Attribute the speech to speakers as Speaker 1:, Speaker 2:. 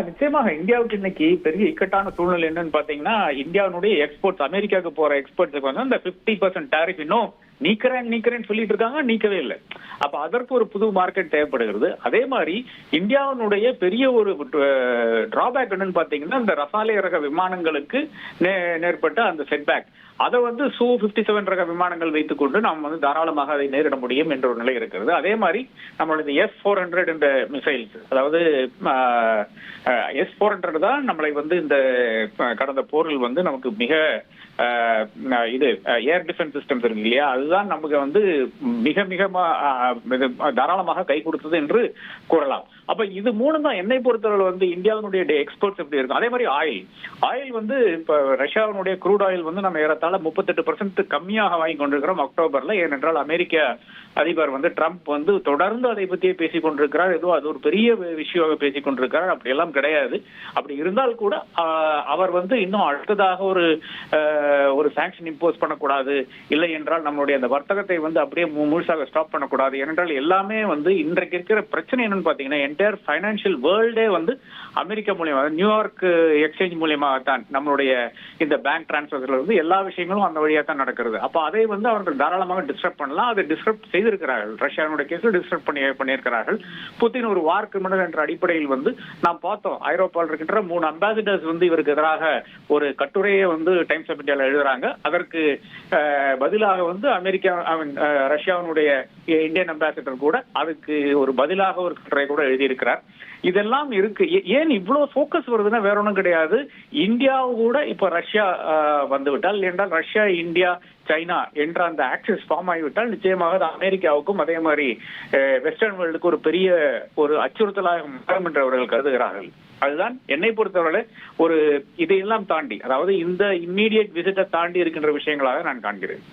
Speaker 1: நிச்சயமாக இந்தியாவுக்கு இன்னைக்கு பெரிய இக்கட்டான சூழ்நிலை என்னன்னு பாத்தீங்கன்னா, இந்தியாவுடைய எக்ஸ்போர்ட்ஸ் அமெரிக்காவுக்கு போற எக்ஸ்போர்ட்ஸுக்கு வந்து அந்த 50% டாரிஃப் இன்னும் நீக்கிறேன்னு சொல்லிட்டு இருக்காங்க, நீக்கவே இல்லை. அப்ப அதற்கு ஒரு புது மார்க்கெட் தேவைப்படுகிறது. அதே மாதிரி இந்தியாவினுடைய பெரிய ஒரு டிராபேக் என்னன்னு பாத்தீங்கன்னா, இந்த ரசாலே ரக விமானங்களுக்கு நேர்பட்ட அந்த செட்பேக். அதை வந்து Su-57 ரக விமானங்கள் வைத்துக் கொண்டு நாம் வந்து தாராளமாக அதை நேரிட முடியும் என்ற ஒரு நிலை இருக்கிறது. அதே மாதிரி நம்மளுடைய S-400 என்ற மிசைல்ஸ், அதாவது S-400 தான் நம்மளை வந்து இந்த கடந்த போரில் வந்து நமக்கு மிக இது ஏர் டிஃபென்ஸ் சிஸ்டம்ஸ் இருக்கு இல்லையா, அதுதான் நமக்கு வந்து மிக மிக தாராளமாக கை கொடுத்தது என்று கூறலாம். அப்ப இது மூணு தான் என்னை பொறுத்தவரை வந்து இந்தியாவினுடைய எக்ஸ்போர்ட்ஸ் எப்படி இருக்கும். அதே மாதிரி ஆயில் வந்து இப்ப ரஷ்யாவினுடைய க்ரூட் ஆயில் வந்து நம்ம ஏறத்தாழ 38% கம்மியாக வாங்கி கொண்டிருக்கிறோம் அக்டோபர்ல. ஏனென்றால் அமெரிக்க அதிபர் வந்து ட்ரம்ப் வந்து தொடர்ந்து அதை பற்றியே பேசிக் கொண்டிருக்கிறார். ஏதோ அது ஒரு பெரிய விஷயமாக பேசிக் கொண்டிருக்கிறார். அப்படி எல்லாம் கிடையாது. அப்படி இருந்தால் கூட அவர் வந்து இன்னும் அடுத்ததாக ஒரு சாங்ஷன் இம்போஸ் பண்ணக்கூடாது, இல்லை என்றால் நம்மளுடைய அந்த வர்த்தகத்தை வந்து அப்படியே முழுசாக ஸ்டாப் பண்ணக்கூடாது. ஏனென்றால் எல்லாமே வந்து இன்றைக்கு இருக்கிற பிரச்சனை என்னன்னு பாத்தீங்கன்னா, என்டையர் பைனான்சியல் வேர்ல்டே வந்து அமெரிக்கா மூலியமா, நியூயார்க் எக்ஸ்சேஞ்ச் மூலியமாக தான் நம்மளுடைய இந்த பேங்க் டிரான்ஸ்பர்ஸ்ல இருந்து எல்லா விஷயங்களும் அந்த வழியா தான் நடக்கிறது. அப்ப அதை வந்து அவர்கள் தாராளமாக டிஸ்டர்ப் பண்ணலாம். அதை டிஸ்டர்ப் செய்திருக்கிறார்கள். ரஷ்யாவுடைய கேஸ்ல டிஸ்டர்ப் பண்ணியிருக்கிறார்கள். புதின் ஒரு வார் கிரிமினல் என்ற அடிப்படையில் வந்து நாம் பார்த்தோம், ஐரோப்பாவில் இருக்கின்ற 3 அம்பாசிடர்ஸ் வந்து இவருக்கு எதிராக ஒரு கட்டுரையை வந்து டைம்ஸ் ஆஃப் இந்தியாவில் எழுதுறாங்க. அதற்கு பதிலாக வந்து ரஷ்யாவினுடைய இந்தியன் அம்பாசிடர் கூட அதுக்கு ஒரு பதிலாக ஒரு கட்டுரை கூட எழுதியிருக்கிறார். இதெல்லாம் இருக்கு. ஏன் இவ்வளவு போக்கஸ் வருதுன்னா வேற ஒன்றும் கிடையாது. இந்தியா கூட இப்ப ரஷ்யா வந்துவிட்டால், என்றால் ரஷ்யா, இந்தியா, சைனா என்ற அந்த ஆக்சிஸ் ஃபார்ம் ஆகிவிட்டால் நிச்சயமாக அது அமெரிக்காவுக்கும் அதே மாதிரி வெஸ்டர்ன் வேர்ல்டுக்கு ஒரு பெரிய ஒரு அச்சுறுத்தலாக மாறும் என்று அவர்கள் கருதுகிறார்கள். அதுதான் என்னை பொறுத்தவரை ஒரு இதையெல்லாம் தாண்டி, அதாவது இந்த இம்மீடியட் விசிட்டை தாண்டி இருக்கின்ற விஷயங்களாக நான் காண்கிறேன்.